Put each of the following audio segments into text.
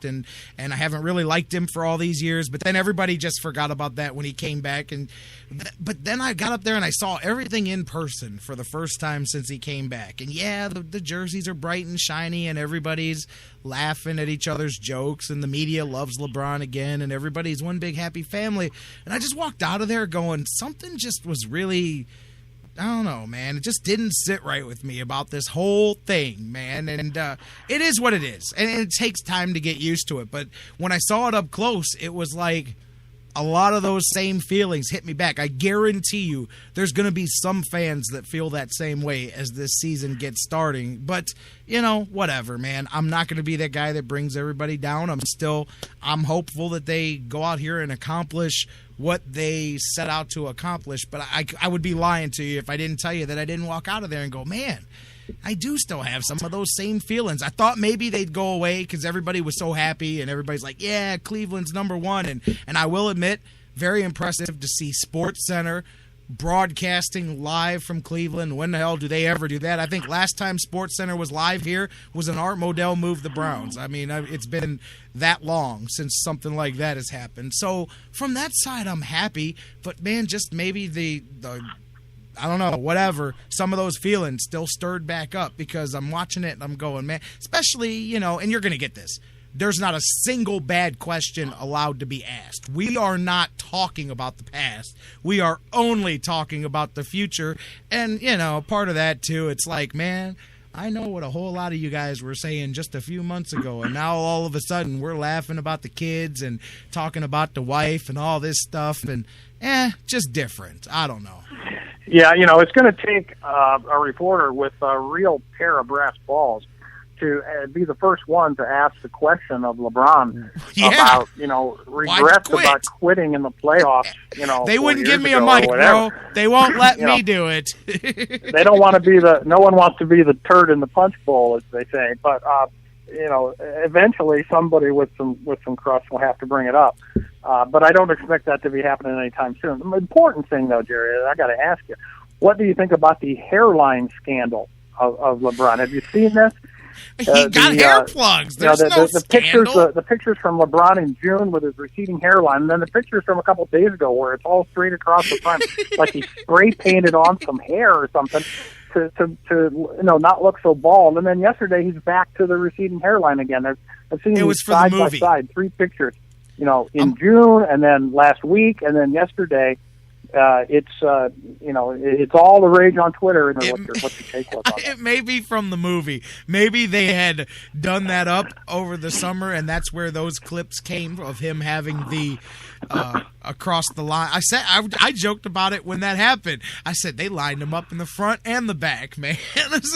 left, and I haven't really liked him for all these years. But then everybody just forgot about that when he came back. But then I got up there and I saw everything in person for the first time since he came back. And yeah, the jerseys are bright and shiny, and everybody's laughing at each other's jokes, and the media loves LeBron again, and everybody's one big happy family. And I just walked out of there going, something just was really, I don't know, man. It just didn't sit right with me about this whole thing, man. And it is what it is. And it takes time to get used to it. But when I saw it up close, it was like a lot of those same feelings hit me back. I guarantee you there's going to be some fans that feel that same way as this season gets starting. But, whatever, man. I'm not going to be that guy that brings everybody down. I'm hopeful that they go out here and accomplish what they set out to accomplish. But I would be lying to you if I didn't tell you that I didn't walk out of there and go, man, I do still have some of those same feelings. I thought maybe they'd go away because everybody was so happy and everybody's like, yeah, Cleveland's number one. And I will admit, very impressive to see SportsCenter broadcasting live from Cleveland. When the hell do they ever do that? I think last time SportsCenter was live here was an Art Modell moved the Browns. I mean, it's been that long since something like that has happened. So from that side, I'm happy. But, man, just maybe the I don't know, whatever, some of those feelings still stirred back up because I'm watching it and I'm going, man, especially, and you're going to get this. There's not a single bad question allowed to be asked. We are not talking about the past. We are only talking about the future. And, part of that, too, it's like, man, I know what a whole lot of you guys were saying just a few months ago, and now all of a sudden we're laughing about the kids and talking about the wife and all this stuff, and, just different. I don't know. Yeah, it's going to take a reporter with a real pair of brass balls to be the first one to ask the question of LeBron about, regrets about quitting in the playoffs. They wouldn't give me a mic, bro. They won't let me do it. They don't want to be no one wants to be the turd in the punch bowl, as they say. But eventually somebody with some crust will have to bring it up. But I don't expect that to be happening anytime soon. The important thing, though, Jerry, I got to ask you, what do you think about the hairline scandal of LeBron? Have you seen this? He got hair plugs. There's no scandal. The pictures from LeBron in June with his receding hairline, and then the pictures from a couple of days ago where it's all straight across the front, like he spray painted on some hair or something to not look so bald. And then yesterday he's back to the receding hairline again. I've seen these side by side, 3 pictures. In June, and then last week, and then yesterday. It's all the rage on Twitter. And what's your take on that? It may be from the movie. Maybe they had done that up over the summer, and that's where those clips came of him having the across the line. I joked about it when that happened. I said they lined him up in the front and the back, man.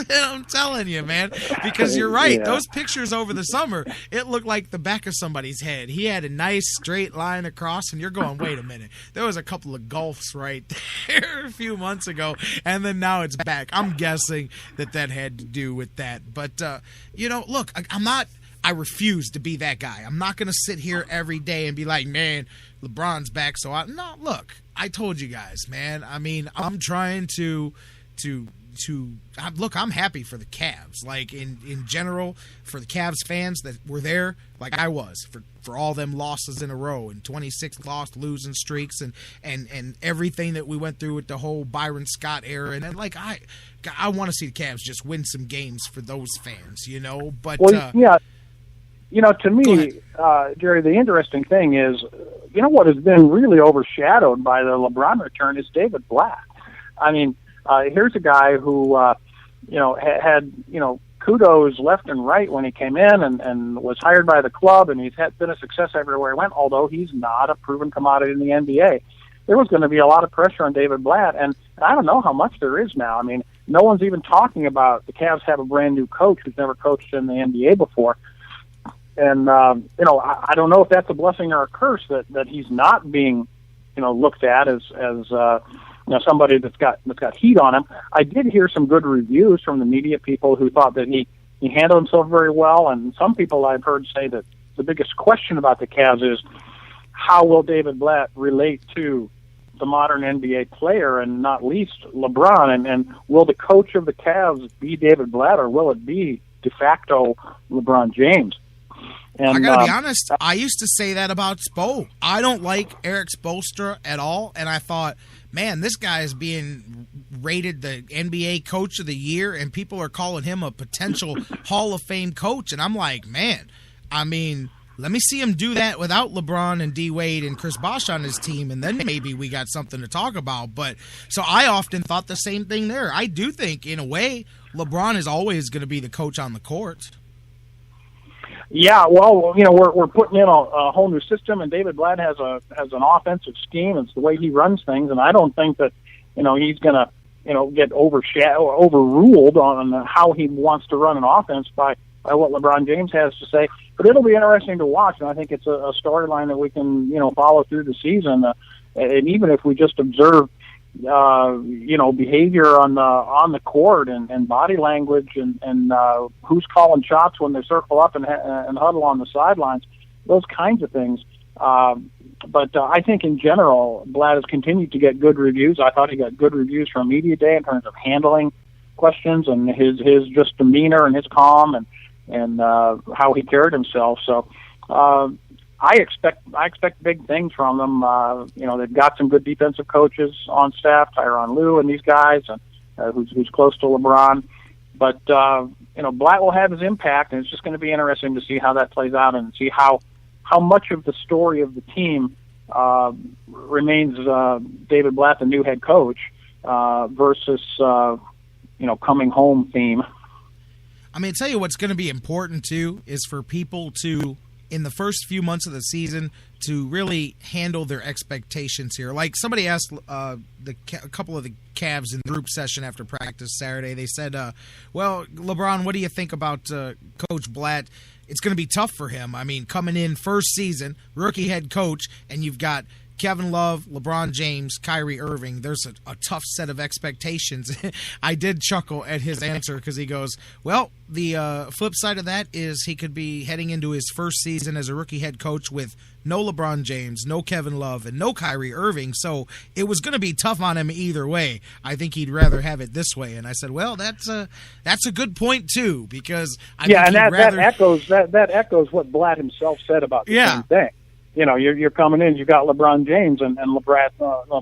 I'm telling you, man, because you're right. Yeah. Those pictures over the summer, it looked like the back of somebody's head. He had a nice straight line across, and you're going, wait a minute. There was a couple of gulfs right there a few months ago, and then now it's back. I'm guessing that had to do with that. But, look, I refuse to be that guy. I'm not going to sit here every day and be like, man, LeBron's back. No, look, I told you guys, man. I mean, I'm trying to look, I'm happy for the Cavs. Like, in general, for the Cavs fans that were there, like I was, for all them losses in a row and 26 losing streaks and everything that we went through with the whole Byron Scott era. And then, like, I want to see the Cavs just win some games for those fans, But, yeah. To me, Jerry, the interesting thing is, what has been really overshadowed by the LeBron return is David Blatt. I mean, here's a guy who, had kudos left and right when he came in and was hired by the club, and he's been a success everywhere he went, although he's not a proven commodity in the NBA. There was going to be a lot of pressure on David Blatt, and I don't know how much there is now. I mean, no one's even talking about the Cavs have a brand new coach who's never coached in the NBA before. And, I don't know if that's a blessing or a curse that he's not being, looked at as somebody that's got heat on him. I did hear some good reviews from the media people who thought that he handled himself very well. And some people I've heard say that the biggest question about the Cavs is how will David Blatt relate to the modern NBA player and not least LeBron? And will the coach of the Cavs be David Blatt or will it be de facto LeBron James? And I gotta be honest, I used to say that about Spo. I don't like Eric Spoelstra at all, and I thought, man, this guy is being rated the NBA Coach of the Year, and people are calling him a potential Hall of Fame coach. And I'm like, man, I mean, let me see him do that without LeBron and D. Wade and Chris Bosh on his team, and then maybe we got something to talk about. But so I often thought the same thing there. I do think, in a way, LeBron is always going to be the coach on the court. Yeah, well, we're putting in a whole new system, and David Blatt has an offensive scheme. It's the way he runs things, and I don't think that he's going to get overruled on how he wants to run an offense by what LeBron James has to say. But it'll be interesting to watch, and I think it's a storyline that we can follow through the season. And even if we just observe behavior on the court and body language and who's calling shots when they circle up and huddle on the sidelines, those kinds of things. But I think in general, Blatt has continued to get good reviews. I thought he got good reviews from Media Day in terms of handling questions and his just demeanor and his calm and how he carried himself. So I expect big things from them. They've got some good defensive coaches on staff, Tyronn Lue and these guys, and who's close to LeBron. But Blatt will have his impact, and it's just going to be interesting to see how that plays out and see how much of the story of the team remains David Blatt, the new head coach, versus coming home theme. I mean, tell you what's going to be important too is for people to, in the first few months of the season, to really handle their expectations here. Like somebody asked a couple of the Cavs in the group session after practice Saturday. They said, well, LeBron, what do you think about Coach Blatt? It's going to be tough for him. I mean, coming in first season, rookie head coach, and you've got Kevin Love, LeBron James, Kyrie Irving. There's a tough set of expectations. I did chuckle at his answer because he goes, well, the flip side of that is he could be heading into his first season as a rookie head coach with no LeBron James, no Kevin Love, and no Kyrie Irving. So it was going to be tough on him either way. I think he'd rather have it this way. And I said, well, that's a good point too, because that echoes what Blatt himself said about the same thing. You're coming in, you've got LeBron James, and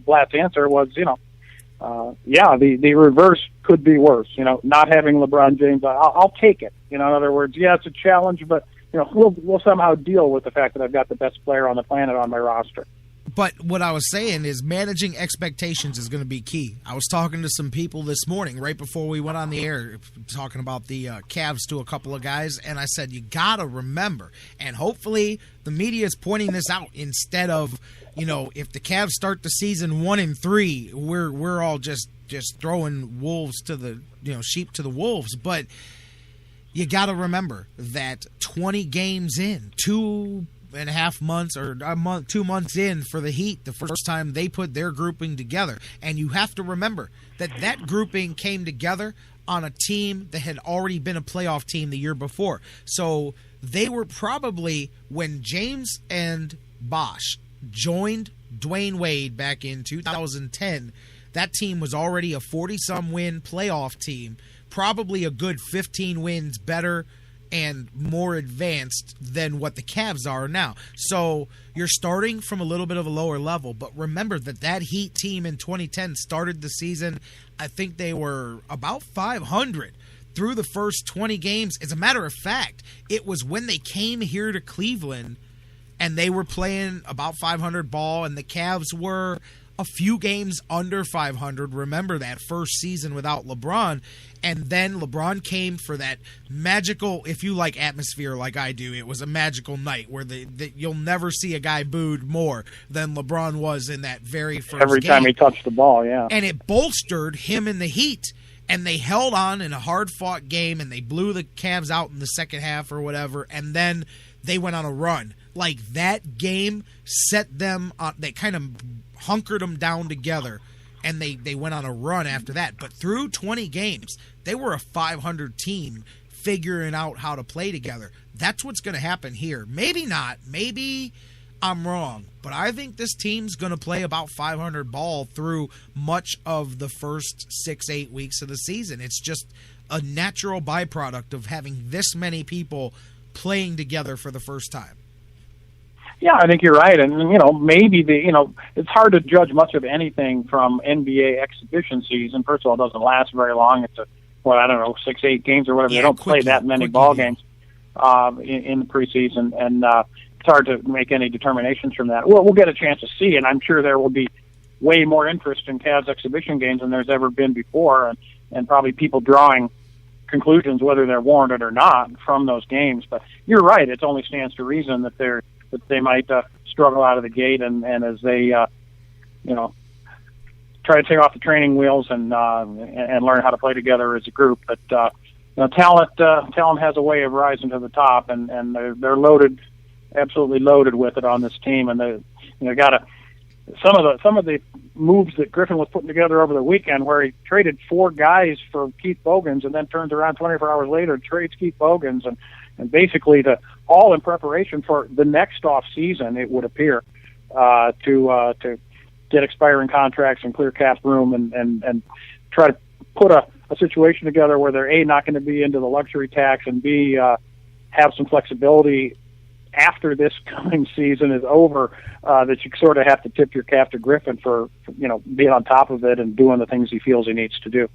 Blatt's answer was, the reverse could be worse. Not having LeBron James, I'll take it. In other words, it's a challenge, but we'll somehow deal with the fact that I've got the best player on the planet on my roster. But what I was saying is managing expectations is going to be key. I was talking to some people this morning right before we went on the air talking about the Cavs to a couple of guys, and I said, you got to remember, and hopefully the media is pointing this out instead of, if the Cavs start the season 1-3, we're all just throwing wolves to the, sheep to the wolves. But you got to remember that 20 games in, 2.5 months or a month, 2 months in for the Heat, the first time they put their grouping together. And you have to remember that grouping came together on a team that had already been a playoff team the year before. So they were probably, when James and Bosh joined Dwayne Wade back in 2010, that team was already a 40-some win playoff team, probably a good 15 wins better and more advanced than what the Cavs are now. So you're starting from a little bit of a lower level, but remember that Heat team in 2010 started the season, I think they were about 500 through the first 20 games. As a matter of fact, it was when they came here to Cleveland and they were playing about 500 ball, and the Cavs were a few games under 500. Remember that first season without LeBron. And then LeBron came for that magical, if you like atmosphere like I do, it was a magical night where you'll never see a guy booed more than LeBron was in that very first game. Every time he touched the ball, yeah. And it bolstered him in the Heat. And they held on in a hard-fought game, and they blew the Cavs out in the second half or whatever, and then they went on a run. Like, that game set them on, they kind of hunkered them down together, and they went on a run after that. But through 20 games, they were a 500 team figuring out how to play together. That's what's going to happen here. Maybe not. Maybe I'm wrong. But I think this team's going to play about 500 ball through much of the first 6-8 weeks of the season. It's just a natural byproduct of having this many people playing together for the first time. Yeah, I think you're right. And, maybe it's hard to judge much of anything from NBA exhibition season. First of all, it doesn't last very long. It's 6-8 games or whatever. Yeah, they don't play that many ball games in the preseason. And it's hard to make any determinations from that. We'll get a chance to see, and I'm sure there will be way more interest in Cavs exhibition games than there's ever been before, and probably people drawing conclusions, whether they're warranted or not, from those games. But you're right. It only stands to reason that they might struggle out of the gate, and as they, try to take off the training wheels and learn how to play together as a group. But talent has a way of rising to the top, and they're loaded, absolutely loaded with it on this team, and they got to. Some of the moves that Griffin was putting together over the weekend, where he traded 4 guys for Keith Bogans, and then turns around 24 hours later and trades Keith Bogans, and basically all in preparation for the next off season, it would appear, to get expiring contracts and clear cap room and try to put a situation together where they're not going to be into the luxury tax, and have some flexibility after this coming season is over, that you sort of have to tip your cap to Griffin for being on top of it and doing the things he feels he needs to do.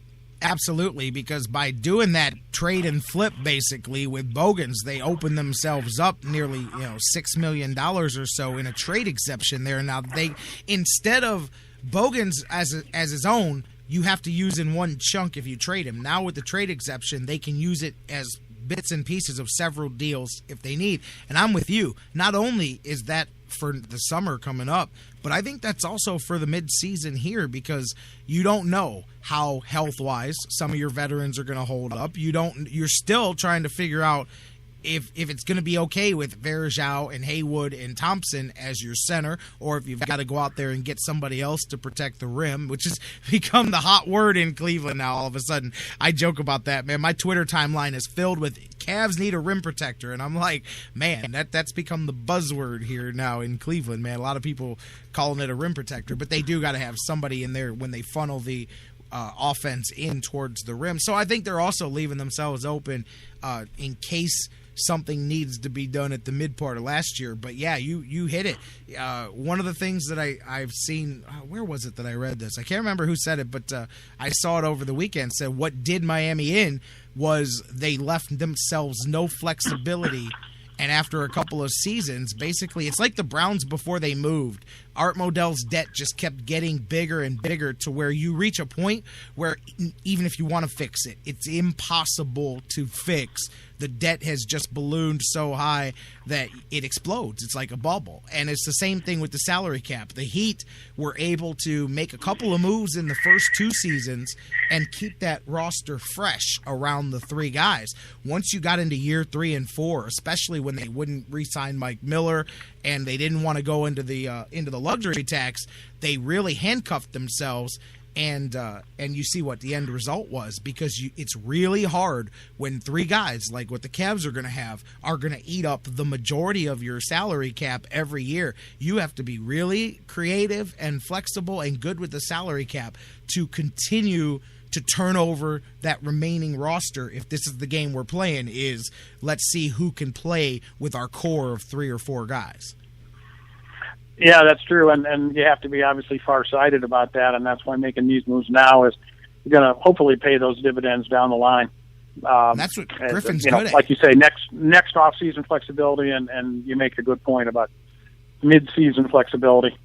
Absolutely, because by doing that trade and flip basically with Bogans, they open themselves up nearly $6 million or so in a trade exception there. Now they, instead of Bogans as his own, you have to use in one chunk if you trade him. Now with the trade exception, they can use it as bits and pieces of several deals if they need. And I'm with you. Not only is that for the summer coming up, but I think that's also for the mid-season here, because you don't know how health-wise some of your veterans are going to hold up. You're still trying to figure out if it's going to be okay with Varejao and Haywood and Thompson as your center, or if you've got to go out there and get somebody else to protect the rim, which has become the hot word in Cleveland now all of a sudden. I joke about that, man. My Twitter timeline is filled with Cavs need a rim protector, and I'm like, man, that's become the buzzword here now in Cleveland, man. A lot of people calling it a rim protector, but they do got to have somebody in there when they funnel the offense in towards the rim. So I think they're also leaving themselves open in case something needs to be done at the mid part of last year. But yeah, you hit it. One of the things that I've seen, where was it that I read this? I can't remember who said it, but I saw it over the weekend. Said what did Miami in was they left themselves no flexibility. And after a couple of seasons, basically, it's like the Browns before they moved. Art Modell's debt just kept getting bigger and bigger to where you reach a point where even if you want to fix it, it's impossible to fix. The debt has just ballooned so high that it explodes. It's like a bubble. And it's the same thing with the salary cap. The Heat were able to make a couple of moves in the first 2 seasons and keep that roster fresh around the 3 guys. Once you got into year 3 and 4, especially when they wouldn't re-sign Mike Miller and they didn't want to go into the luxury tax, they really handcuffed themselves. And you see what the end result was, because it's really hard when 3 guys like what the Cavs are going to eat up the majority of your salary cap every year. You have to be really creative and flexible and good with the salary cap to continue to turn over that remaining roster. If this is the game we're playing, is let's see who can play with our core of 3 or 4 guys. Yeah, that's true, and you have to be obviously far-sighted about that, and that's why making these moves now is going to hopefully pay those dividends down the line. That's what Griffin's good at. Like you say, next off-season flexibility, and you make a good point about mid-season flexibility.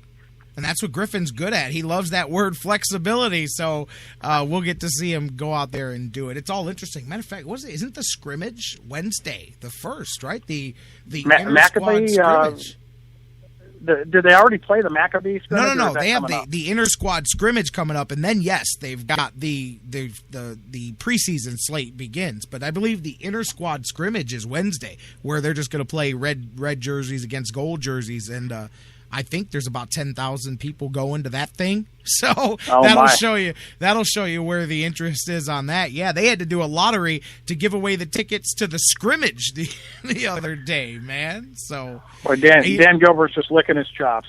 And that's what Griffin's good at. He loves that word flexibility, so we'll get to see him go out there and do it. It's all interesting. Matter of fact, isn't the scrimmage Wednesday, the 1st, right? The inter-squad scrimmage. Did they already play the Maccabee scrimmage? No. They have the inter-squad scrimmage coming up, and then, yes, they've got the preseason slate begins. But I believe the inter-squad scrimmage is Wednesday, where they're just going to play red jerseys against gold jerseys, and I think there's about 10,000 people going to that thing. So that'll show you where the interest is on that. Yeah, they had to do a lottery to give away the tickets to the scrimmage the other day, man. So Dan Gilbert's just licking his chops.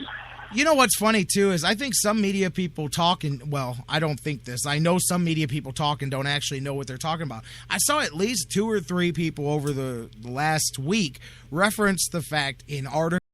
You know what's funny, too, is I think some media people talking, well, I don't think this. I know some media people talking don't actually know what they're talking about. I saw at least 2 or 3 people over the last week reference the fact in articles